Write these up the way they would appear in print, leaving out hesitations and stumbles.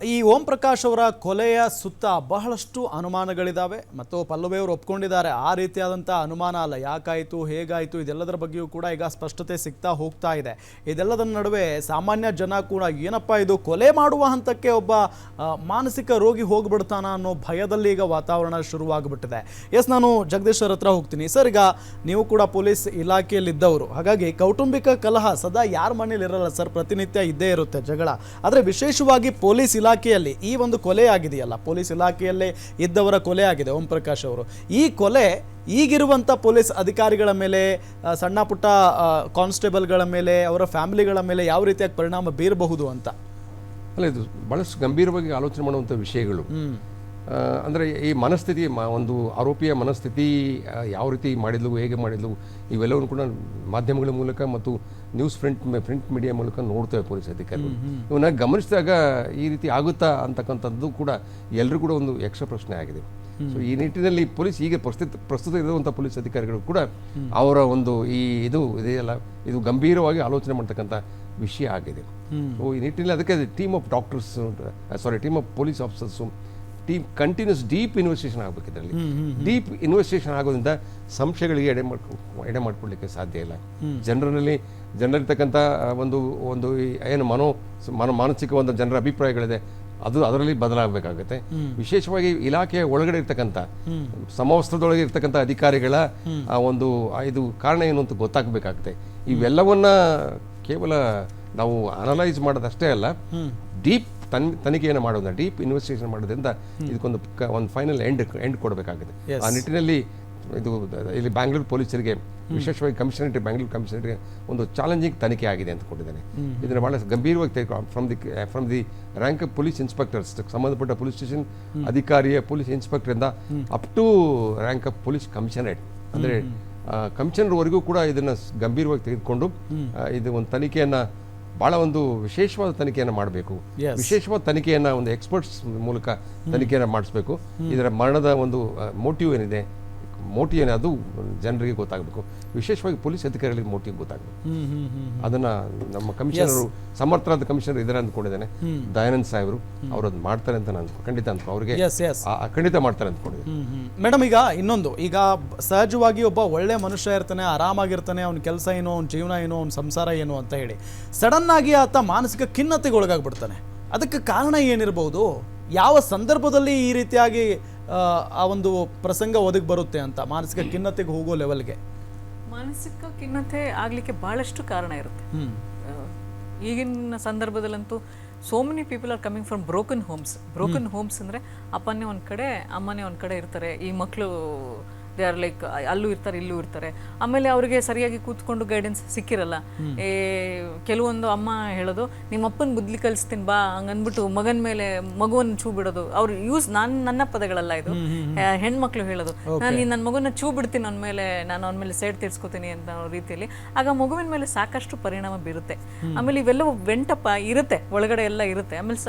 ಈ ಓಂ ಪ್ರಕಾಶ್ ಅವರ ಕೊಲೆಯ ಸುತ್ತ ಬಹಳಷ್ಟು ಅನುಮಾನಗಳಿದ್ದಾವೆ ಮತ್ತು ಪಲ್ಲವಿ ಅವರು ಒಪ್ಕೊಂಡಿದ್ದಾರೆ. ಆ ರೀತಿಯಾದಂಥ ಅನುಮಾನ ಅಲ್ಲ, ಯಾಕಾಯಿತು ಹೇಗಾಯಿತು ಇದೆಲ್ಲದರ ಬಗ್ಗೆಯೂ ಕೂಡ ಈಗ ಸ್ಪಷ್ಟತೆ ಸಿಗ್ತಾ ಹೋಗ್ತಾ ಇದೆ. ಇದೆಲ್ಲದರ ನಡುವೆ ಸಾಮಾನ್ಯ ಜನ ಕೂಡ ಏನಪ್ಪ ಇದು ಕೊಲೆ ಮಾಡುವ ಹಂತಕ್ಕೆ ಒಬ್ಬ ಮಾನಸಿಕ ರೋಗಿ ಹೋಗ್ಬಿಡ್ತಾನ ಅನ್ನೋ ಭಯದಲ್ಲಿ ಈಗ ವಾತಾವರಣ ಶುರುವಾಗ್ಬಿಟ್ಟಿದೆ. ಎಸ್, ನಾನು ಜಗದೀಶ್ ಅವ್ರ ಹತ್ರ ಹೋಗ್ತೀನಿ. ಸರ್, ಈಗ ನೀವು ಕೂಡ ಪೊಲೀಸ್ ಇಲಾಖೆಯಲ್ಲಿದ್ದವರು, ಹಾಗಾಗಿ ಕೌಟುಂಬಿಕ ಕಲಹ ಸದಾ ಯಾರ ಮನೇಲಿ ಇರಲ್ಲ ಸರ್, ಪ್ರತಿನಿತ್ಯ ಇದ್ದೇ ಇರುತ್ತೆ ಜಗಳ. ಆದರೆ ವಿಶೇಷವಾಗಿ ಪೊಲೀಸ್ ಇಲಾಖೆಯಲ್ಲಿ ಈ ಒಂದು ಕೊಲೆ ಆಗಿದೆಯಲ್ಲ, ಪೊಲೀಸ್ ಇಲಾಖೆಯಲ್ಲೇ ಇದ್ದವರ ಕೊಲೆ ಆಗಿದೆ ಓಂ ಪ್ರಕಾಶ್ ಅವರು. ಈ ಕೊಲೆ ಈಗಿರುವಂಥ ಪೊಲೀಸ್ ಅಧಿಕಾರಿಗಳ ಮೇಲೆ, ಸಣ್ಣ ಪುಟ್ಟ ಕಾನ್ಸ್ಟೇಬಲ್ಗಳ ಮೇಲೆ, ಅವರ ಫ್ಯಾಮಿಲಿಗಳ ಮೇಲೆ ಯಾವ ರೀತಿಯಾಗಿ ಪರಿಣಾಮ ಬೀರಬಹುದು ಅಂತ? ಅಲ್ಲ, ಇದು ಭಾಳಷ್ಟು ಗಂಭೀರವಾಗಿ ಆಲೋಚನೆ ಮಾಡುವಂಥ ವಿಷಯಗಳು. ಅಂದರೆ ಈ ಮನಸ್ಥಿತಿ, ಒಂದು ಆರೋಪಿಯ ಮನಸ್ಥಿತಿ ಯಾವ ರೀತಿ ಮಾಡಿದ್ಲು, ಹೇಗೆ ಮಾಡಿದ್ಲು, ಇವೆಲ್ಲವನ್ನು ಕೂಡ ಮಾಧ್ಯಮಗಳ ಮೂಲಕ ಮತ್ತು ನ್ಯೂಸ್ ಪ್ರಿಂಟ್ ಮೀಡಿಯಾ ಮೂಲಕ ನೋಡ್ತೇವೆ ಪೊಲೀಸ್ ಅಧಿಕಾರಿಗಳು. ಇವನ್ನ ಗಮನಿಸಿದಾಗ ಈ ರೀತಿ ಆಗುತ್ತಾ ಅಂತಕ್ಕಂಥದ್ದು ಕೂಡ ಎಲ್ಲರೂ ಕೂಡ ಒಂದು ಯಕ್ಷ ಪ್ರಶ್ನೆ ಆಗಿದೆ. ಸೊ ಈ ನಿಟ್ಟಿನಲ್ಲಿ ಪೊಲೀಸ್ ಈಗ ಪ್ರಸ್ತುತ ಇರುವಂಥ ಪೊಲೀಸ್ ಅಧಿಕಾರಿಗಳು ಕೂಡ ಅವರ ಒಂದು ಇದು ಇದೆಯಲ್ಲ, ಇದು ಗಂಭೀರವಾಗಿ ಆಲೋಚನೆ ಮಾಡ್ತಕ್ಕಂಥ ವಿಷಯ ಆಗಿದೆ. ಸೊ ಈ ನಿಟ್ಟಿನಲ್ಲಿ ಅದಕ್ಕೆ team of police officers continues deep investigation ಆಗಬೇಕು. ಇದರಲ್ಲಿ ಡೀಪ್ ಇನ್ವೆಸ್ಟಿಗೇಷನ್ ಆಗೋದ್ರಿಂದ ಸಂಶಯಗಳಿಗೆ ಎಡೆ ಮಾಡ್ಕೊಳ್ಳಿಕ್ಕೆ ಸಾಧ್ಯ ಇಲ್ಲ. ಜನರಿರ್ತಕ್ಕಂಥ ಒಂದು ಏನು ಮಾನಸಿಕ ಒಂದು ಜನರ ಅಭಿಪ್ರಾಯಗಳಿದೆ, ಅದು ಅದರಲ್ಲಿ ಬದಲಾಗಬೇಕಾಗುತ್ತೆ. ವಿಶೇಷವಾಗಿ ಇಲಾಖೆಯ ಒಳಗಡೆ ಇರ್ತಕ್ಕಂಥ ಸಮವಸ್ತ್ರದೊಳಗೆ ಇರ್ತಕ್ಕಂಥ ಅಧಿಕಾರಿಗಳ ಒಂದು ಇದು ಕಾರಣ ಏನು ಅಂತ ಗೊತ್ತಾಗಬೇಕಾಗುತ್ತೆ. ಇವೆಲ್ಲವನ್ನ ಕೇವಲ ನಾವು ಅನಲೈಸ್ ಮಾಡೋದಷ್ಟೇ ಅಲ್ಲ, ಡೀಪ್ ತನಿಖೆಯನ್ನು ಮಾಡೋದ್ರಿಂದ, ಡೀಪ್ ಇನ್ವೆಸ್ಟಿಗೇಷನ್ ಮಾಡೋದ್ರಿಂದ ಇದಕ್ಕೊಂದು ಫೈನಲ್ ಎಂಡ್ ಕೊಡಬೇಕಾಗಿದೆ. ಆ ನಿಟ್ಟಿನಲ್ಲಿ ಇದು ಇಲ್ಲಿ ಬ್ಯಾಂಗ್ಳೂರು ಪೊಲೀಸರಿಗೆ, ವಿಶೇಷವಾಗಿ ಬ್ಯಾಂಗ್ಳೂರು ಕಮಿಷನರ್ಗೆ ಒಂದು ಚಾಲೆಂಜಿಂಗ್ ತನಿಖೆ ಆಗಿದೆ ಅಂತ ಕೊಟ್ಟಿದ್ದೇನೆ. ಇದನ್ನು ಬಹಳ ಗಂಭೀರವಾಗಿ from the rank of police inspectors, ಸಂಬಂಧಪಟ್ಟ ಪೊಲೀಸ್ ಸ್ಟೇಷನ್ ಅಧಿಕಾರಿಯ ಪೊಲೀಸ್ ಇನ್ಸ್ಪೆಕ್ಟರಿಂದ up to rank of police commissionerate, ಅಂದರೆ ಕಮಿಷನರ್ವರೆಗೂ ಕೂಡ ಇದನ್ನು ಗಂಭೀರವಾಗಿ ತೆಗೆದುಕೊಂಡು ಇದು ಒಂದು ತನಿಖೆಯನ್ನು, ಭಾಳ ಒಂದು ವಿಶೇಷವಾದ ತನಿಖೆಯನ್ನು ಮಾಡಬೇಕು. ವಿಶೇಷವಾದ ತನಿಖೆಯನ್ನು ಒಂದು ಎಕ್ಸ್ಪರ್ಟ್ಸ್ ಮೂಲಕ ತನಿಖೆಯನ್ನು ಮಾಡಿಸ್ಬೇಕು. ಇದರ ಮರಣದ ಒಂದು ಮೋಟಿವ್ ಏನಿದೆ, ಅದು ಜನರಿಗೆ ಗೊತ್ತಾಗಬೇಕು. ವಿಶೇಷವಾಗಿ ಪೊಲೀಸ್ ಅಧಿಕಾರಿಗಳಿಗೆ ಮೋಟಿವ್ ಗೊತ್ತಾಗಬೇಕು. ಅದನ್ನ ನಮ್ಮ ಕಮಿಷನರು, ಸಮರ್ಥರಾದ ಕಮಿಷನರ್ ಇದ್ದಾರೆ ಅಂದ್ಕೊಂಡಿದ್ದೇನೆ, ದಯಾನಂದ್ ಸಾಹೇಬರು, ಅವರು ಅದು ಮಾಡ್ತಾರೆ ಅಂತ ನಾನು ಖಂಡಿತ ಅವ್ರಿಗೆ ಖಂಡಿತ ಮಾಡ್ತಾರೆ ಅಂದ್ಕೊಂಡಿದ್ದೇನೆ. ಮೇಡಮ್, ಈಗ ಸಹಜವಾಗಿ ಒಬ್ಬ ಒಳ್ಳೆ ಮನುಷ್ಯ ಇರ್ತಾನೆ, ಆರಾಮಾಗಿರ್ತಾನೆ, ಅವ್ನ ಕೆಲಸ ಏನೋ, ಅವ್ನ ಜೀವನ ಏನೋ, ಅವ್ನ ಸಂಸಾರ ಏನೋ ಅಂತ ಹೇಳಿ ಸಡನ್ ಆಗಿ ಆತ ಮಾನಸಿಕ ಖಿನ್ನತೆಗೆ ಒಳಗಾಗ್ಬಿಡ್ತಾನೆ. ಅದಕ್ಕೆ ಕಾರಣ ಏನಿರಬಹುದು? ಯಾವ ಸಂದರ್ಭದಲ್ಲಿ ಈ ರೀತಿಯಾಗಿ ಆ ಒಂದು ಪ್ರಸಂಗ ಒದಗಿ ಬರುತ್ತೆ ಅಂತ, ಮಾನಸಿಕ ಖಿನ್ನತೆಗೆ ಹೋಗೋ ಲೆವೆಲ್ಗೆ? ಮಾನಸಿಕ ಖಿನ್ನತೆ ಆಗ್ಲಿಕ್ಕೆ ಬಹಳಷ್ಟು ಕಾರಣ ಇರುತ್ತೆ. ಈಗಿನ ಸಂದರ್ಭದಲ್ಲಂತೂ so many people are coming from broken homes ಅಂದರೆ ಅಪ್ಪನೇ ಒಂದು ಕಡೆ, ಅಮ್ಮನೇ ಒಂದು ಕಡೆ ಇರ್ತಾರೆ. ಈ ಮಕ್ಕಳು ದೇ ಆರ್ ಲೈಕ್ ಅಲ್ಲೂ ಇರ್ತಾರೆ, ಇಲ್ಲೂ ಇರ್ತಾರೆ. ಆಮೇಲೆ ಅವರಿಗೆ ಸರಿಯಾಗಿ ಕೂತ್ಕೊಂಡು ಗೈಡೆನ್ಸ್ ಸಿಕ್ಕಿರಲ್ಲ. ಕೆಲವೊಂದು ಅಮ್ಮ ಹೇಳೋದು, ನಿಮ್ಮ ಅಪ್ಪನ ಬುದ್ಧಿ ಕಲಿಸ್ತೀನಿ ಬಾ ಹಂಗಂದ್ಬಿಟ್ಟು ಮಗನ ಮೇಲೆ ಮಗುವನ್ನು ಚೂ ಬಿಡೋದು. ಅವ್ರು ನನ್ನ ಪದಗಳಲ್ಲ ಇದು, ಹೆಣ್ಮಕ್ಳು ಹೇಳೋದು. ನಾನು ನನ್ನ ಮಗುನ ಚೂ ಬಿಡ್ತೀನಿ, ನಾನು ಅವನ ಮೇಲೆ ಸೈಡ್ ತೀರ್ಸ್ಕೊತೀನಿ ಅಂತ ರೀತಿಯಲ್ಲಿ. ಆಗ ಮಗುವಿನ ಮೇಲೆ ಸಾಕಷ್ಟು ಪರಿಣಾಮ ಬೀರುತ್ತೆ. ಆಮೇಲೆ ಇವೆಲ್ಲವೂ ವೆಂಟಪ್ಪ ಇರುತ್ತೆ, ಒಳಗಡೆ ಎಲ್ಲ ಇರುತ್ತೆ.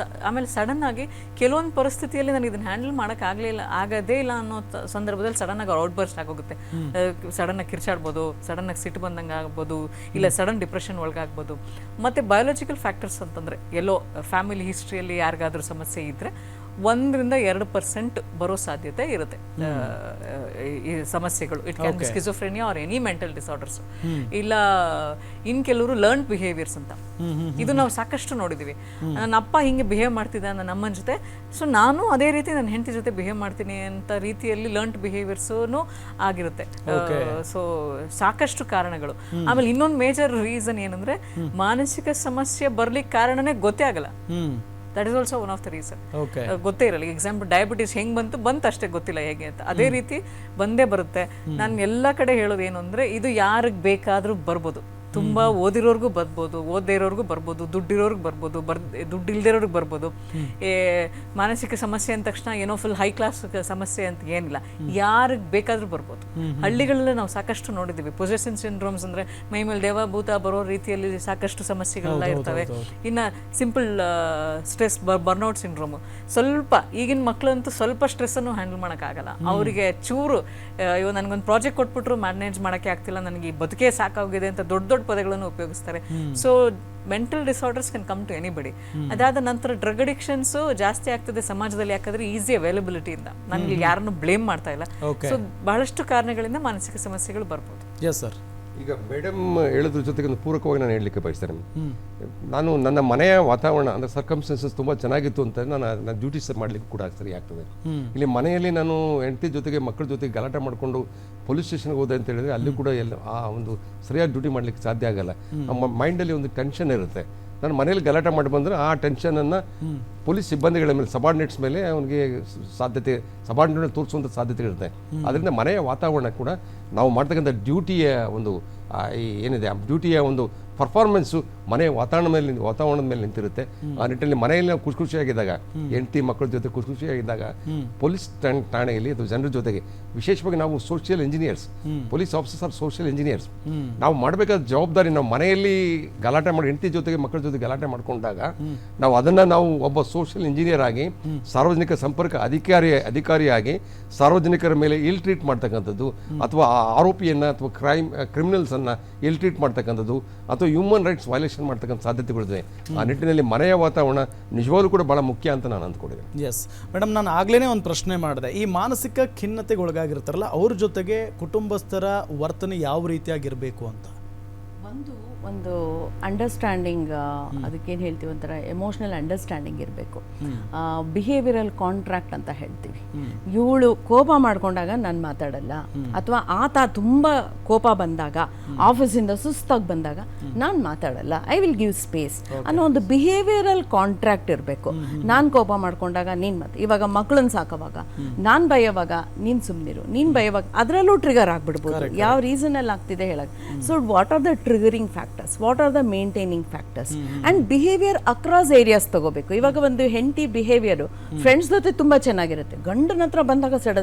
ಆಮೇಲೆ ಸಡನ್ ಆಗಿ ಕೆಲವೊಂದು ಪರಿಸ್ಥಿತಿಯಲ್ಲಿ ನನಗೆ ಇದನ್ನ ಹ್ಯಾಂಡಲ್ ಆಗದೇ ಇಲ್ಲ ಅನ್ನೋ ಸಂದರ್ಭದಲ್ಲಿ ಸಡನ್ ಆಗಿ ಔಟ್ ಬರ್ಸ್ಟ್ ಆಗೋಗುತ್ತೆ. ಸಡನ್ ಆಗಿ ಕಿರ್ಚಾಡ್ಬೋದು, ಸಡನ್ ಆಗಿ ಸಿಟ್ಟು ಬಂದಂಗೆ ಆಗ್ಬೋದು, ಇಲ್ಲ ಸಡನ್ ಡಿಪ್ರೆಷನ್ ಒಳಗಾಗ್ಬೋದು. ಮತ್ತೆ ಬಯೋಲಾಜಿಕಲ್ ಫ್ಯಾಕ್ಟರ್ಸ್ ಅಂತಂದ್ರೆ, ಎಲ್ಲೋ ಫ್ಯಾಮಿಲಿ ಹಿಸ್ಟ್ರಿಯಲ್ಲಿ ಯಾರಿಗಾದ್ರೂ ಸಮಸ್ಯೆ ಇದ್ರೆ 1-2% ಬರೋ ಸಾಧ್ಯತೆ ಇರುತ್ತೆ ಈ ಸಮಸ್ಯೆಗಳು. It can be schizophrenia R any mental disorders. ಇಲ್ಲ ಕೆಲವರು ಲರ್ನ್ ಬಿಹೇವಿಯರ್ಸ್ ಅಂತ, ಇದು ನಾವು ಸಾಕಷ್ಟು ನೋಡಿದೀವಿ. ನನ್ನ ಅಪ್ಪ ಹಿಂಗೆ ಬಿಹೇವ್ ಮಾಡ್ತಿದ್ದ ನನ್ನ ಅಮ್ಮನ ಜೊತೆ, ಸೊ ನಾನು ಅದೇ ರೀತಿ ನನ್ನ ಹೆಂಡತಿ ಜೊತೆ ಬಿಹೇವ್ ಮಾಡ್ತೀನಿ ಅಂತ ರೀತಿಯಲ್ಲಿ ಲರ್ನ್ ಬಿಹೇವಿಯರ್ಸು ಆಗಿರುತ್ತೆ. ಸೊ ಸಾಕಷ್ಟು ಕಾರಣಗಳು. ಆಮೇಲೆ ಇನ್ನೊಂದು ಮೇಜರ್ ರೀಸನ್ ಏನಂದ್ರೆ, ಮಾನಸಿಕ ಸಮಸ್ಯೆ ಬರ್ಲಿಕ್ಕೆ ಕಾರಣನೇ ಗೊತ್ತೇ ಆಗಲ್ಲ. That is also one of the reason. ಗೊತ್ತೇ ಇರಲ್ಲ. ಎಕ್ಸಾಂಪಲ್ ಡಯಾಬಿಟೀಸ್ ಹೆಂಗ್ ಬಂತು ಅಷ್ಟೇ ಗೊತ್ತಿಲ್ಲ ಹೇಗೆ ಅಂತ. ಅದೇ ರೀತಿ ಬಂದೇ ಬರುತ್ತೆ. ನಾನು ಎಲ್ಲ ಕಡೆ ಹೇಳೋದು ಏನು ಅಂದ್ರೆ, ಇದು ಯಾರಿಗೆ ಬೇಕಾದ್ರೂ ಬರ್ಬೋದು. ತುಂಬಾ ಓದಿರೋರ್ಗೂ ಬರ್ಬೋದು, ಓದದೇ ಇರೋರ್ಗೂ ಬರ್ಬೋದು, ದುಡ್ಡಿರೋರ್ಗೆ ಬರ್ಬೋದು, ದುಡ್ಡು ಇಲ್ದಿರೋರ್ಗೆ ಬರ್ಬೋದು. ಮಾನಸಿಕ ಸಮಸ್ಯೆ ಅಂದ ತಕ್ಷಣ ಏನೋ ಫುಲ್ ಹೈ ಕ್ಲಾಸ್ ಸಮಸ್ಯೆ ಅಂತ ಏನಿಲ್ಲ, ಯಾರಿಗೆ ಬೇಕಾದ್ರೂ ಬರ್ಬೋದು. ಹಳ್ಳಿಗಳಲ್ಲಿ ನಾವು ಸಾಕಷ್ಟು ನೋಡಿದ್ದೀವಿ. ಪೊಸೆಷನ್ ಸಿಂಡ್ರೋಮ್ಸ್ ಅಂದ್ರೆ ಮೈ ಮೇಲೆ ದೇವ ಭೂತ ಬರೋ ರೀತಿಯಲ್ಲಿ ಸಾಕಷ್ಟು ಸಮಸ್ಯೆಗಳೆಲ್ಲ ಇರ್ತವೆ. ಇನ್ನ ಸಿಂಪಲ್ ಸ್ಟ್ರೆಸ್ ಬರ್ನ್ಔಟ್ ಸಿಂಡ್ರೋಮ್, ಸ್ವಲ್ಪ ಈಗಿನ ಮಕ್ಕಳಂತೂ ಸ್ವಲ್ಪ ಸ್ಟ್ರೆಸ್ ಅನ್ನು ಹ್ಯಾಂಡಲ್ ಮಾಡೋಕ್ಕಾಗಲ್ಲ. ಅವರಿಗೆ ಚೂರು ನನಗೊಂದು ಪ್ರಾಜೆಕ್ಟ್ ಕೊಟ್ಬಿಟ್ರು ಮ್ಯಾನೇಜ್ ಮಾಡೋಕ್ಕೆ ಆಗ್ತಿಲ್ಲ, ನನಗೆ ಈ ಬದುಕೇ ಸಾಕಾಗಿದೆ ಅಂತ ದೊಡ್ಡ ದೊಡ್ಡ ಪದಗಳನ್ನು ಉಪಯೋಗಿಸ್ತಾರೆ. So mental disorders can come to anybody. ಅದಾದ ನಂತರ ಡ್ರಗ್ ಅಡಿಕ್ಷನ್ಸ್ ಜಾಸ್ತಿ ಆಗ್ತದೆ ಸಮಾಜದಲ್ಲಿ, ಯಾಕಂದ್ರೆ ಈಸಿ ಅವೈಲಬಿಲಿಟಿಯಿಂದ. ನನಗೆ ಯಾರನ್ನು ಬ್ಲೇಮ್ ಮಾಡ್ತಾ ಇಲ್ಲ. ಸೊ ಬಹಳಷ್ಟು ಕಾರಣಗಳಿಂದ ಮಾನಸಿಕ ಸಮಸ್ಯೆಗಳು ಬರ್ಬೋದು. Yes sir. ಈಗ ಮೇಡಮ್ ಹೇಳೋದ್ರ ಜೊತೆಗೆ ಒಂದು ಪೂರಕವಾಗಿ ನಾನು ಹೇಳಲಿಕ್ಕೆ ಬಯಸ್ತೇನೆ. ನಾನು ನನ್ನ ಮನೆಯ ವಾತಾವರಣ ಅಂದರೆ ಸರ್ಕಮ್ಸ್ಟೆನ್ಸಸ್ ತುಂಬ ಚೆನ್ನಾಗಿತ್ತು ಅಂತ ನಾನು ಡ್ಯೂಟೀಸ್ ಮಾಡಲಿಕ್ಕೆ ಕೂಡ ಸರಿ ಆಗ್ತದೆ. ಇಲ್ಲಿ ಮನೆಯಲ್ಲಿ ನಾನು ಹೆಂಡತಿ ಜೊತೆಗೆ ಮಕ್ಕಳ ಜೊತೆಗೆ ಗಲಾಟೆ ಮಾಡಿಕೊಂಡು ಪೊಲೀಸ್ ಸ್ಟೇಷನ್ಗೆ ಹೋದೆ ಅಂತ ಹೇಳಿದ್ರೆ ಅಲ್ಲಿ ಕೂಡ ಎಲ್ಲ ಆ ಒಂದು ಸರಿಯಾಗಿ ಡ್ಯೂಟಿ ಮಾಡಲಿಕ್ಕೆ ಸಾಧ್ಯ ಆಗಲ್ಲ. ನಮ್ಮ ಮೈಂಡಲ್ಲಿ ಒಂದು ಟೆನ್ಷನ್ ಇರುತ್ತೆ. ನಾನು ಮನೇಲಿ ಗಲಾಟೆ ಮಾಡಿ ಬಂದರೆ ಆ ಟೆನ್ಷನನ್ನು ಪೊಲೀಸ್ ಸಿಬ್ಬಂದಿಗಳ ಮೇಲೆ, ಸಬಾರ್ಡಿನೇಟ್ಸ್ ಮೇಲೆ ಅವನಿಗೆ ಸಾಧ್ಯತೆ, ಸಬಾರ್ಡಿನೇಟ್ ತೋರಿಸುವಂಥ ಸಾಧ್ಯತೆಗಳಿರುತ್ತೆ. ಅದರಿಂದ ಮನೆಯ ವಾತಾವರಣ ಕೂಡ ನಾವು ಮಾಡ್ತಕ್ಕಂಥ ಡ್ಯೂಟಿಯ ಒಂದು ಏನಿದೆ ಆ ಡ್ಯೂಟಿಯ ಒಂದು ಪರ್ಫಾರ್ಮೆನ್ಸು ಮನೆಯ ವಾತಾವರಣದ ಮೇಲೆ ನಿಂತಿರುತ್ತೆ. ಆ ನಿಟ್ಟಿನಲ್ಲಿ ಮನೆಯಲ್ಲಿ ನಾವು ಖುಷಿಯಾಗಿದ್ದಾಗ, ಹೆಂಡತಿ ಮಕ್ಕಳ ಜೊತೆ ಖುಷಿಯಾಗಿದ್ದಾಗ ಪೊಲೀಸ್ ಠಾಣೆಯಲ್ಲಿ ಅಥವಾ ಜನರ ಜೊತೆಗೆ, ವಿಶೇಷವಾಗಿ ನಾವು social engineers, police officers are social engineers, ನಾವು ಮಾಡಬೇಕಾದ ಜವಾಬ್ದಾರಿ, ನಾವು ಮನೆಯಲ್ಲಿ ಗಲಾಟೆ ಮಾಡಿ ಹೆಂಡತಿ ಜೊತೆಗೆ ಮಕ್ಕಳ ಜೊತೆ ಗಲಾಟೆ ಮಾಡ್ಕೊಂಡಾಗ ನಾವು ಒಬ್ಬ ಸೋಷಿಯಲ್ ಇಂಜಿನಿಯರ್ ಆಗಿ, ಸಾರ್ವಜನಿಕ ಸಂಪರ್ಕ ಅಧಿಕಾರಿಯಾಗಿ ಸಾರ್ವಜನಿಕರ ಮೇಲೆ ಇಲ್ ಟ್ರೀಟ್ ಮಾಡ್ತಕ್ಕಂಥದ್ದು, ಅಥವಾ ಆರೋಪಿಯನ್ನ ಅಥವಾ ಕ್ರಿಮಿನಲ್ಸ್ ಅನ್ನ ಇಲ್ ಟ್ರೀಟ್ ಮಾಡ್ತಕ್ಕಂಥದ್ದು, ಅಥವಾ ಹ್ಯೂಮನ್ ರೈಟ್ಸ್ ವೈಲೇಷನ್ ಮಾಡ್ತಕ್ಕಂಥ ಸಾಧ್ಯತೆಗಳಿದೆ. ಆ ನಿಟ್ಟಿನಲ್ಲಿ ಮನೆಯ ವಾತಾವರಣ ನಿಜವಾಗ್ಲೂ ಕೂಡ ಬಹಳ ಮುಖ್ಯ ಅಂತ ನಾನು ಅಂದ್ಕೊಂಡಿದ್ದೇನೆ. ಎಸ್ ಮೇಡಮ್, ನಾನು ಆಗ್ಲೇ ಒಂದು ಪ್ರಶ್ನೆ ಮಾಡಿದೆ. ಈ ಮಾನಸಿಕ ಖಿನ್ನತೆಗೆ ಒಳಗಾಗಿರ್ತಾರಲ್ಲ, ಅವ್ರ ಜೊತೆಗೆ ಕುಟುಂಬಸ್ಥರ ವರ್ತನೆ ಯಾವ ರೀತಿಯಾಗಿರಬೇಕು ಅಂತ. ಒಂದು ಅಂಡರ್ಸ್ಟ್ಯಾಂಡಿಂಗ್, ಅದಕ್ಕೇನು ಹೇಳ್ತೀವಿ ಒಂಥರ ಎಮೋಷ್ನಲ್ ಅಂಡರ್ಸ್ಟ್ಯಾಂಡಿಂಗ್ ಇರಬೇಕು. ಬಿಹೇವಿಯರಲ್ ಕಾಂಟ್ರಾಕ್ಟ್ ಅಂತ ಹೇಳ್ತೀವಿ. ಇವಳು ಕೋಪ ಮಾಡ್ಕೊಂಡಾಗ ನಾನು ಮಾತಾಡಲ್ಲ, ಅಥವಾ ಆತ ತುಂಬ ಕೋಪ ಬಂದಾಗ, ಆಫೀಸಿಂದ ಸುಸ್ತಾಗಿ ಬಂದಾಗ ನಾನು ಮಾತಾಡಲ್ಲ, ಐ ವಿಲ್ ಗಿವ್ ಸ್ಪೇಸ್ ಅನ್ನೋ ಒಂದು ಬಿಹೇವಿಯರಲ್ ಕಾಂಟ್ರಾಕ್ಟ್ ಇರಬೇಕು. ನಾನು ಕೋಪ ಮಾಡ್ಕೊಂಡಾಗ ನೀನು ಇವಾಗ ಮಕ್ಕಳನ್ನ ಸಾಕೋವಾಗ ನಾನು ಬೈಯೋವಾಗ ನೀನು ಸುಮ್ಮನಿರು, ನೀನು ಬೈಯೋವಾಗ ಅದರಲ್ಲೂ ಟ್ರಿಗರ್ ಆಗ್ಬಿಡ್ಬೋದು. ಯಾವ ರೀಸನಲ್ಲಿ ಆಗ್ತಿದೆ ಹೇಳಕ್ಕೆ. So what are the triggering factors, what are the maintaining factors, and behaviour across areas ತಗೋಬೇಕು. ಇವಾಗ ಒಂದು ಹೆಂಡತಿ ಬಿಹೇವಿಯರ್ ಫ್ರೆಂಡ್ಸ್ ಜೊತೆ ತುಂಬಾ ಚೆನ್ನಾಗಿರುತ್ತೆ, ಗಂಡನ ಹತ್ರ ಬಂದಾಗ ಸಿಡ.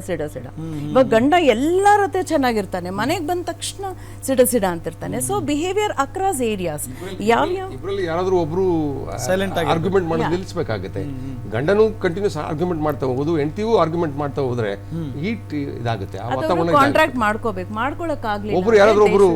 ಇವಾಗ ಗಂಡ ಎಲ್ಲರ ಹತ್ರ ಚೆನ್ನಾಗಿರ್ತಾನೆ, ಮನೆಗೆ ಬಂದ ತಕ್ಷಣ ಸಿಡ ಅಂತಿರ್ತಾನೆ. So behaviour across areas. ಇಬ್ಬರಲ್ಲಿ ಯಾರಾದ್ರೂ ಒಬ್ರು ಸೈಲೆಂಟ್ ಆಗಿ ಆರ್ಗ್ಯುಮೆಂಟ್ ಮಾಡೋದು ನಿಲ್ಲಿಸಬೇಕಾಗುತ್ತೆ. ಗಂಡನು ಕಂಟಿನ್ಯೂಸ್ ಆರ್ಗ್ಯುಮೆಂಟ್ ಮಾಡ್ತಾ ಹೋಗೋದು, ಹೆಂಡತಿಯೂ ಆರ್ಗ್ಯುಮೆಂಟ್ ಮಾಡ್ತಾ ಹೋದ್ರೆ ಹೀಟ್ ಇದಾಗುತ್ತೆ. ಆ ವಾತಾವರಣ ಕಾಂಟ್ರಾಕ್ಟ್ ಮಾಡ್ಕೊಳಕ್ಕಾಗ್ಲಿ. ಒಬ್ರು ಯಾರಾದ್ರೂ ಒಬ್ರು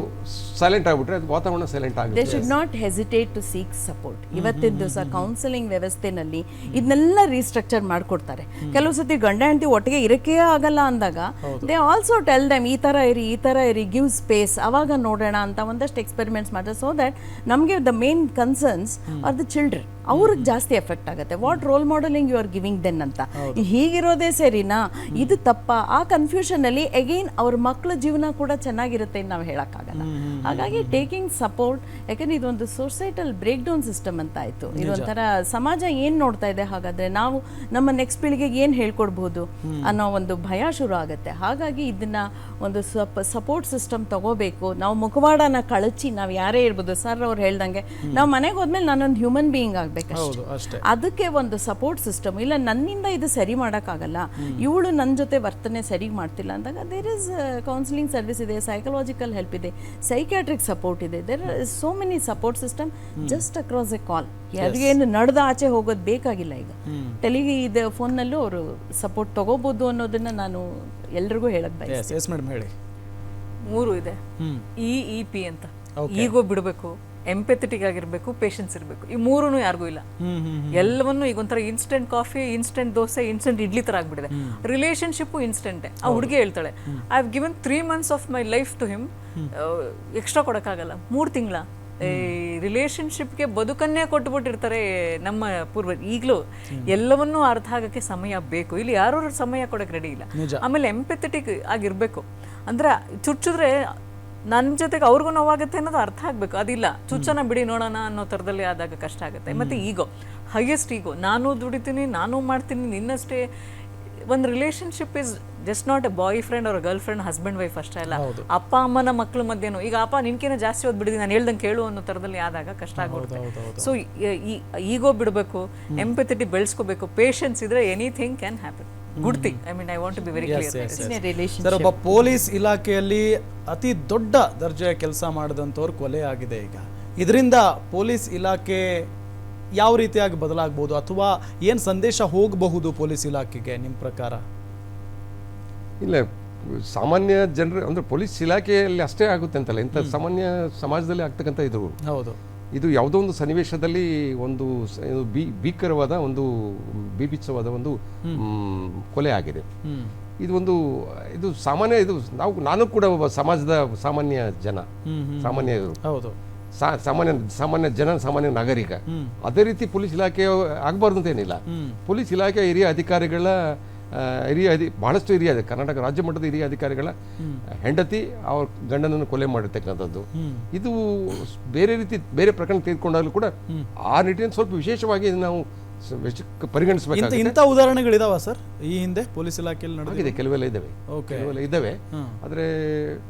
ಸೈಲೆಂಟ್ ಆಗ್ಬಿಟ್ರೆ ಅದು ವಾತಾವರಣ ಸೈಲೆಂಟ್ ಆಗುತ್ತೆ. They should not hesitate to seek support. ಇವತ್ತಿನ ದಿವಸ ಕೌನ್ಸಿಲಿಂಗ್ ವ್ಯವಸ್ಥೆನಲ್ಲಿ ಇದನ್ನೆಲ್ಲ ರೀಸ್ಟ್ರಕ್ಚರ್ ಮಾಡ್ಕೊಡ್ತಾರೆ. ಕೆಲವು ಸತಿ ಗಂಡ ಹೆಂಡತಿ ಒಟ್ಟಿಗೆ ಇರಕ್ಕೆ ಆಗಲ್ಲ ಅಂದಾಗ ದೇ ಆಲ್ಸೋ ಟೆಲ್ ದೆಮ್ ಈ ತರ ಇರಿ, ಗಿವ್ ಸ್ಪೇಸ್, ಅವಾಗ ನೋಡೋಣ ಅಂತ ಒಂದಷ್ಟು ಎಕ್ಸ್ಪೆರಿಮೆಂಟ್ಸ್ ಮಾಡ್ತಾರೆ. ಸೊ ದಟ್ ನಮಗೆ the main concerns are the children, ಅವ್ರಿಗೆ ಜಾಸ್ತಿ ಎಫೆಕ್ಟ್ ಆಗುತ್ತೆ. What role modelling you are giving then ಅಂತ. ಹೀಗಿರೋದೇ ಸರಿನಾ, ಇದು ತಪ್ಪ, ಆ ಕನ್ಫ್ಯೂಷನ್ ಅಲ್ಲಿ ಅಗೈನ್ ಅವ್ರ ಮಕ್ಕಳ ಜೀವನ ಕೂಡ ಚೆನ್ನಾಗಿರುತ್ತೆ ನಾವು ಹೇಳಕ್ಕಾಗಲ್ಲ. ಹಾಗಾಗಿ ಟೇಕಿಂಗ್ ಸಪೋರ್ಟ್, ಯಾಕಂದ್ರೆ ಇದೊಂದು ಸೊಸೈಟಲ್ ಬ್ರೇಕ್ ಡೌನ್ ಸಿಸ್ಟಮ್ ಅಂತ ಆಯ್ತು. ಇದೊಂಥರ ಸಮಾಜ ಏನ್ ನೋಡ್ತಾ ಇದೆ, ಹಾಗಾದ್ರೆ ನಾವು ನಮ್ಮ ನೆಕ್ಸ್ಟ್ ಪೀಳಿಗೆಗೆ ಏನ್ ಹೇಳ್ಕೊಡ್ಬಹುದು ಅನ್ನೋ ಒಂದು ಭಯ ಶುರು ಆಗುತ್ತೆ. ಹಾಗಾಗಿ ಇದನ್ನ ಒಂದು ಸಪೋರ್ಟ್ ಸಿಸ್ಟಮ್ ತಗೋಬೇಕು. ನಾವು ಮುಖವಾಡನ ಕಳಚಿ, ನಾವು ಯಾರೇ ಇರ್ಬೋದು, ಸರ್ ಅವ್ರು ಹೇಳ್ದಂಗೆ ನಾವು ಮನೆಗೆ ಹೋದ್ಮೇಲೆ ನಾನೊಂದು ಹ್ಯೂಮನ್ ಬೀಯಿಂಗ್ ಆಗ್ಬೇಕಷ್ಟೇ. ಅದಕ್ಕೆ ಒಂದು ಸಪೋರ್ಟ್ ಸಿಸ್ಟಮ್ ಇಲ್ಲ, ನನ್ನಿಂದ ಇದು ಸರಿ ಮಾಡೋಕ್ಕಾಗಲ್ಲ, ಇವಳು ನನ್ನ ಜೊತೆ ವರ್ತನೆ ಸರಿ ಮಾಡ್ತಿಲ್ಲ ಅಂದಾಗ ದೇರ್ ಇಸ್ ಕೌನ್ಸಿಲಿಂಗ್ ಸರ್ವಿಸ್ ಇದೆ, ಸೈಕಲಾಜಿಕಲ್ ಹೆಲ್ಪ್ ಇದೆ, ಸೈಕ್ಯಾಟ್ರಿಕ್ ಸಪೋರ್ಟ್ ಇದೆ. There is so many support system just across a call. ಯಾರಿಗೇನು ನಡೆದ ಆಚೆ ಹೋಗೋದು ಬೇಕಾಗಿಲ್ಲ. ಈಗ ಇದು ಫೋನ್ನಲ್ಲೂ ಅವರು ಸಪೋರ್ಟ್ ತಗೋಬಹುದು ಅನ್ನೋದನ್ನ ನಾನು ಎಲ್ರಿಗೂ ಹೇಳಕ್ ಬಯಸ್ತೀನಿ. ಹೇಳಿ. 3 ಇದೆ, EEP ಅಂತ. ಈಗೋ ಬಿಡಬೇಕು, ಎಂಪೆಥೆಟಿಕ್ ಆಗಿರ್ಬೇಕು, ಪೇಷನ್ಸ್ ಇರಬೇಕು. ಈ 3 ಯಾರಿಗೂ ಇಲ್ಲ. ಎಲ್ಲವನ್ನು ಈಗ ಒಂಥರ instant coffee, instant dosa, instant idli ತರ ಆಗ್ಬಿಟ್ಟಿದೆ. ರಿಲೇಶನ್ಶಿಪ್ ಇನ್ಸ್ಟೆಂಟೇ. ಆ ಹುಡುಗಿ ಹೇಳ್ತಾಳೆ, I have given 3 months of my life to him, extra ಕೊಡಕ್ಕಾಗಲ್ಲ. 3 ತಿಂಗಳ ರಿಲೇಶನ್ಶಿಪ್ಗೆ ಬದುಕನ್ನೇ ಕೊಟ್ಟುಬಿಟ್ಟಿರ್ತಾರೆ ನಮ್ಮ ಪೂರ್ವಜರು. ಈಗಲೂ ಎಲ್ಲವನ್ನೂ ಅರ್ಥ ಆಗಕ್ಕೆ ಸಮಯ ಬೇಕು. ಇಲ್ಲಿ ಯಾರು ಸಮಯ ಕೊಡಕ್ಕೆ ರೆಡಿ ಇಲ್ಲ. ಆಮೇಲೆ ಎಂಪೆಥೆಟಿಕ್ ಆಗಿರ್ಬೇಕು. ಅಂದ್ರೆ ಚುಚ್ಚಿದ್ರೆ ನನ್ನ ಜೊತೆಗೆ ಅವ್ರಿಗೂ ನೋವಾಗುತ್ತೆ ಅನ್ನೋದು ಅರ್ಥ ಆಗಬೇಕು. ಅದಿಲ್ಲ, ಚುಚ್ಚನ ಬಿಡಿ ನೋಡೋಣ ಅನ್ನೋ ಥರದಲ್ಲಿ ಆದಾಗ ಕಷ್ಟ ಆಗುತ್ತೆ. ಮತ್ತು ಈಗೋ, ಹೈಯೆಸ್ಟ್ ಈಗೋ, ನಾನು ದುಡಿತೀನಿ, ನಾನು ಮಾಡ್ತೀನಿ, ನಿನ್ನಷ್ಟೇ. ಒಂದು relationship is just not a boy friend ಅವ್ರ ಗರ್ಲ್ ಫ್ರೆಂಡ್, ಹಸ್ಬೆಂಡ್ ವೈಫ್ ಅಷ್ಟೇ ಅಲ್ಲ, ಅಪ್ಪ ಅಮ್ಮನ ಮಕ್ಕಳ ಮಧ್ಯೆನೂ. ಈಗ ಅಪ್ಪ ನಿನ್ಕೇನೋ ಜಾಸ್ತಿ ಓದ್ಬಿಡಿದೀನಿ, ನಾನು ಹೇಳ್ದಂಗೆ ಕೇಳು ಅನ್ನೋ ಥರದಲ್ಲಿ ಆದಾಗ ಕಷ್ಟ ಆಗ್ಬಿಡುತ್ತೆ. ಸೊ ಈಗೋ ಬಿಡಬೇಕು, ಎಂಪೆಥೆಟಿ ಬೆಳೆಸ್ಕೋಬೇಕು, ಪೇಷನ್ಸ್ ಇದ್ರೆ anything can happen. Good thing. I mean I want to be very clear. Sir, ಒಬ್ಬ ಪೊಲೀಸ್ ಇಲಾಖೆಯಲ್ಲಿ ಅತಿ ದೊಡ್ಡ ದರ್ಜೆಯ ಕೆಲಸ ಮಾಡಿದಂಥವ್ರು ಕೊಲೆ ಆಗಿದೆ. ಈಗ ಇದರಿಂದ ಪೊಲೀಸ್ ಇಲಾಖೆ ಯಾವ ರೀತಿಯಾಗಿ ಬದಲಾಗಬಹುದು, ಅಥವಾ ಏನು ಸಂದೇಶ ಹೋಗಬಹುದು ಪೊಲೀಸ್ ಇಲಾಖೆಗೆ ನಿಮ್ಮ ಪ್ರಕಾರ? ಇಲ್ಲ, ಸಾಮಾನ್ಯ ಜನರು ಅಂದರೆ ಪೊಲೀಸ್ ಇಲಾಖೆಯಲ್ಲಿ ಅಷ್ಟೇ ಆಗುತ್ತೆ ಅಂತಲ್ಲ, ಇಂಥ ಸಾಮಾನ್ಯ ಸಮಾಜದಲ್ಲಿ ಆಗ್ತಕ್ಕಂಥ ಹೌದು. ಇದು ಯಾವುದೋ ಒಂದು ಸನ್ನಿವೇಶದಲ್ಲಿ ಒಂದು ಭೀಕರವಾದ ಒಂದು ಬೀಭತ್ಸವಾದ ಒಂದು ಕೊಲೆ ಆಗಿದೆ. ಇದು ಸಾಮಾನ್ಯ, ಇದು ನಾನು ಕೂಡ ಒಬ್ಬ ಸಮಾಜದ ಸಾಮಾನ್ಯ ಜನ, ಸಾಮಾನ್ಯ ಹೌದು, ಸಾಮಾನ್ಯ ನಾಗರಿಕ. ಅದೇ ರೀತಿ ಪೊಲೀಸ್ ಇಲಾಖೆ ಆಗಬಾರ್ದು ಅಂತ ಏನಿಲ್ಲ. ಪೊಲೀಸ್ ಇಲಾಖೆ ಹಿರಿಯ ಅಧಿಕಾರಿಗಳ ಬಹಳಷ್ಟು ಹಿರಿಯ ಕರ್ನಾಟಕ ರಾಜ್ಯ ಮಟ್ಟದ ಹಿರಿಯ ಅಧಿಕಾರಿಗಳ ಹೆಂಡತಿ ಅವ್ರ ಗಂಡನನ್ನು ಕೊಲೆ ಮಾಡಿರ್ತಕ್ಕಂಥದ್ದು, ಇದು ಬೇರೆ ಪ್ರಕರಣ ತೆಗೆದುಕೊಂಡಾಗಲೂ ಕೂಡ ಆ ನಿಟ್ಟಿನಲ್ಲಿ ಸ್ವಲ್ಪ ವಿಶೇಷವಾಗಿ ನಾವು ಪರಿಗಣಿಸಬೇಕಾಗಿದೆ. ಇಂಥ ಉದಾಹರಣೆಗಳಿದಾವ ಸರ್ ಈ ಹಿಂದೆ ಪೊಲೀಸ್ ಇಲಾಖೆಯಲ್ಲಿ ನಡೆದಿದೆ? ಕೆಲವೆಲ್ಲ ಇದ್ದಾವೆ, ಆದ್ರೆ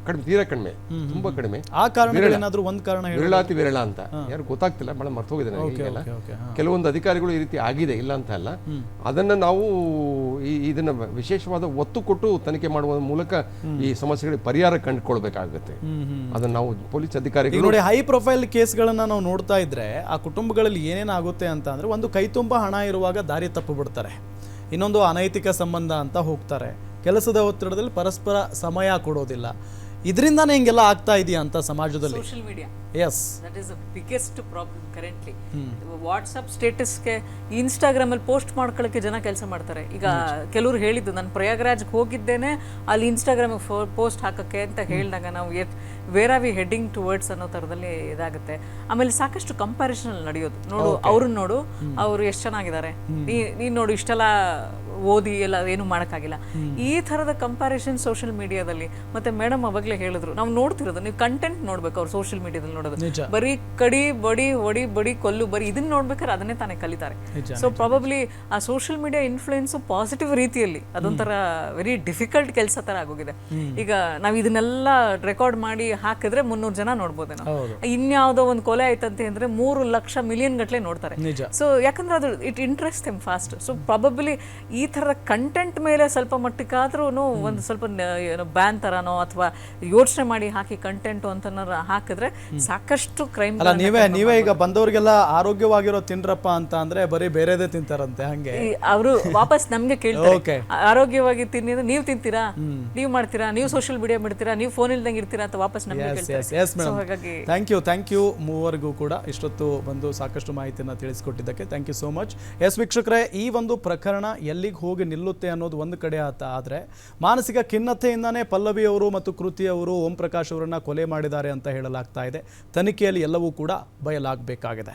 ಕಡಿಮೆ, ತೀರಾ ಕಡಿಮೆ, ತುಂಬಾ ಕಡಿಮೆ. ಆ ಕಾರಣಗಳೇನಾದ್ರೂ ಒಂದು ಕಾರಣ ವಿರಳಾತಿ ವಿರಳ ಅಂತ ಯಾರು ಗೊತ್ತಾಗ್ತಿಲ್ಲ, ಬಹಳ ಮರ್ತೋಗಿದೆ ನನಗೆ. ಕೆಲವೊಂದು ಅಧಿಕಾರಿಗಳು ಈ ರೀತಿ ಆಗಿದೆ, ಇಲ್ಲ ಅಂತ ಅಲ್ಲ. ಅದನ್ನ ನಾವು ಇದನ್ನ ವಿಶೇಷವಾದ ಒತ್ತು ಕೊಟ್ಟು ತನಿಖೆ ಮಾಡುವ ಮೂಲಕ ಈ ಸಮಸ್ಯೆಗಳಿಗೆ ಪರಿಹಾರ ಕಂಡುಕೊಳ್ಬೇಕಾಗುತ್ತೆ. ಅದನ್ನ ನಾವು ಪೊಲೀಸ್ ಅಧಿಕಾರಿಗಳು ನೋಡಿ, ಹೈ ಪ್ರೊಫೈಲ್ ಕೇಸ್ಗಳನ್ನ ನಾವು ನೋಡ್ತಾ ಇದ್ರೆ ಆ ಕುಟುಂಬಗಳಲ್ಲಿ ಏನೇನಾಗುತ್ತೆ ಅಂತ ಅಂದ್ರೆ, ಒಂದು ಕೈ ತುಂಬ ಹಣ ಇರುವಾಗ ದಾರಿ ತಪ್ಪು ಬಿಡ್ತಾರೆ, ಇನ್ನೊಂದು ಅನೈತಿಕ ಸಂಬಂಧ ಅಂತ ಹೋಗ್ತಾರೆ, ಕೆಲಸದ ಒತ್ತಡದಲ್ಲಿ ಪರಸ್ಪರ ಸಮಯ ಕೊಡೋದಿಲ್ಲ. ಇದರಿಂದಾನೇ ಹಿಂಗೆಲ್ಲ ಆಗ್ತಾ ಇದೆಯಾ ಅಂತ ಸಮಾಜದಲ್ಲಿ? Social media, yes, that is the biggest problem currently. WhatsApp ಸ್ಟೇಟಸ್ಗೆ ಇನ್ಸ್ಟಾಗ್ರಾಮಲ್ಲಿ ಪೋಸ್ಟ್ ಮಾಡ್ಕೊಳ್ಳೋಕ್ಕೆ ಜನ ಕೆಲಸ ಮಾಡ್ತಾರೆ. ಈಗ ಕೆಲವರು ಹೇಳಿದ್ದು, ನಾನು ಪ್ರಯಾಗ್ರಾಜ್ಗೆ ಹೋಗಿದ್ದೇನೆ, ಅಲ್ಲಿ ಇನ್ಸ್ಟಾಗ್ರಾಮಿಗೆ ಪೋಸ್ಟ್ ಹಾಕೋಕ್ಕೆ ಅಂತ ಹೇಳಿದಾಗ ನಾವು where are we heading towards ಅನ್ನೋ ಥರದಲ್ಲಿ ಇದಾಗುತ್ತೆ. ಆಮೇಲೆ ಸಾಕಷ್ಟು ಕಂಪ್ಯಾರಿಸನ್ ನಡೆಯೋದು, ನೋಡು ಅವ್ರನ್ನ ನೋಡು, ಅವರು ಎಷ್ಟು ಚೆನ್ನಾಗಿದ್ದಾರೆ, ನೀನು ನೋಡು ಇಷ್ಟೆಲ್ಲ ಓದಿ ಎಲ್ಲ ಏನು ಮಾಡೋಕ್ಕಾಗಿಲ್ಲ, ಈ ಥರದ ಕಂಪ್ಯಾರಿಸನ್ ಸೋಷಿಯಲ್ ಮೀಡಿಯಾದಲ್ಲಿ. ಮತ್ತೆ ಮೇಡಮ್ ಅವಾಗಲೇ ಹೇಳಿದ್ರು, ನಾವು ನೋಡ್ತಿರೋದು, ನೀವು ಕಂಟೆಂಟ್ ನೋಡ್ಬೇಕು. ಅವ್ರು ಸೋಷಿಯಲ್ ಮೀಡಿಯಾದಲ್ಲಿ ನೋಡೋದು ಬರೀ ಕಡಿ ಬಡಿ ಹೊಡಿ ಬಡಿ ಕೊಲ್ಲು, ಬರೀ ಇದನ್ನ ನೋಡ್ಬೇಕಾದ್ರೆ ಅದನ್ನೇ ತಾನೇ ಕಲಿತಾರೆ. ಸೊ ಪ್ರಾಬಬ್ಲಿ ಆ ಸೋಷಿಯಲ್ ಮೀಡಿಯಾ ಇನ್ಫ್ಲೂಯೆನ್ಸ್ ಪಾಸಿಟಿವ್ ರೀತಿಯಲ್ಲಿ ಅದೊಂಥರ ವೆರಿ ಡಿಫಿಕಲ್ಟ್ ಕೆಲಸ ಥರ ಆಗೋಗಿದೆ. ಈಗ ನಾವು ಇದನ್ನೆಲ್ಲ ರೆಕಾರ್ಡ್ ಮಾಡಿ ಹಾಕಿದ್ರೆ 300 ಜನ ನೋಡ್ಬೋದು. ನಾವು ಇನ್ಯಾವುದೋ ಒಂದು ಕೊಲೆ ಆಯ್ತಂತೆ ಅಂದ್ರೆ 3 ಲಕ್ಷ ಮಿಲಿಯನ್ ಗಟ್ಟಲೆ ನೋಡ್ತಾರೆ. ಸೊ ಯಾಕಂದ್ರೆ ಅದು it interest them fast. So probably ಈ ಥರದ ಕಂಟೆಂಟ್ ಮೇಲೆ ಸ್ವಲ್ಪ ಮಟ್ಟಕ್ಕಾದ್ರೂ ಒಂದು ಸ್ವಲ್ಪ ಬ್ಯಾನ್ ತರನೋ ಅಥವಾ ಯೋಚನೆ ಮಾಡಿ ಹಾಕಿ ಕಂಟೆಂಟ್ ಅಂತ ಹಾಕಿದ್ರೆ ಸಾಕಷ್ಟು ಕ್ರೈಮ್. ಅಲ್ಲ, ನೀವೇ ಈಗ ಬಂದವ್ರಿಗೆಲ್ಲ ಆರೋಗ್ಯವಾಗಿರೋ ತಿನ್ರಪ್ಪ ಅಂತ ಅಂದ್ರೆ ಬರೀ ಬೇರೆದೇ ತಿಂತಾರಂತೆ, ಹಂಗೆ ಅವರು ವಾಪಸ್ ನಮ್ಗೆ ಕೇಳ್ತಾರೆ, ಆರೋಗ್ಯವಾಗಿ ತಿನ್ನಿ, ನೀವು ತಿಂತೀರಾ, ನೀವು ಮಾಡ್ತೀರಾ, ನೀವು ಸೋಷಿಯಲ್ ಮೀಡಿಯಾ ಬಿಡ್ತೀರಾ, ನೀವು ಫೋನ್ ಇಲ್ದಂಗೆ ಇರ್ತೀರಾ ಅಂತ ವಾಪಸ್ ನಮ್ಗೆ ಕೇಳ್ತಾರೆ. ಥ್ಯಾಂಕ್ ಯು ಮೂವರಿಗೂ ಕೂಡ ಇಷ್ಟೊತ್ತು ಬಂದು ಸಾಕಷ್ಟು ಮಾಹಿತಿಯನ್ನು ತಿಳಿಸಿಕೊಟ್ಟಿದ್ದಕ್ಕೆ thank you so much. Yes ವೀಕ್ಷಕರೇ, ಈ ಒಂದು ಪ್ರಕರಣ ಎಲ್ಲಿಗೆ ಹೋಗಿ ನಿಲ್ಲುತ್ತೆ ಅನ್ನೋದು ಒಂದು ಕಡೆ ಆದರೆ ಮಾನಸಿಕ ಖಿನ್ನತೆಯಿಂದಾನೇ ಪಲ್ಲವಿ ಅವರು ಮತ್ತು ಕೃತಿ ಅವರು ಓಂ ಪ್ರಕಾಶ್ ಅವರನ್ನ ಕೊಲೆ ಮಾಡಿದ್ದಾರೆ ಅಂತ ಹೇಳಲಾಗ್ತಾ ಇದೆ. ತನಿಖೆಯಲ್ಲಿ ಎಲ್ಲವೂ ಕೂಡ ಬಯಲಾಗಬೇಕಾಗಿದೆ.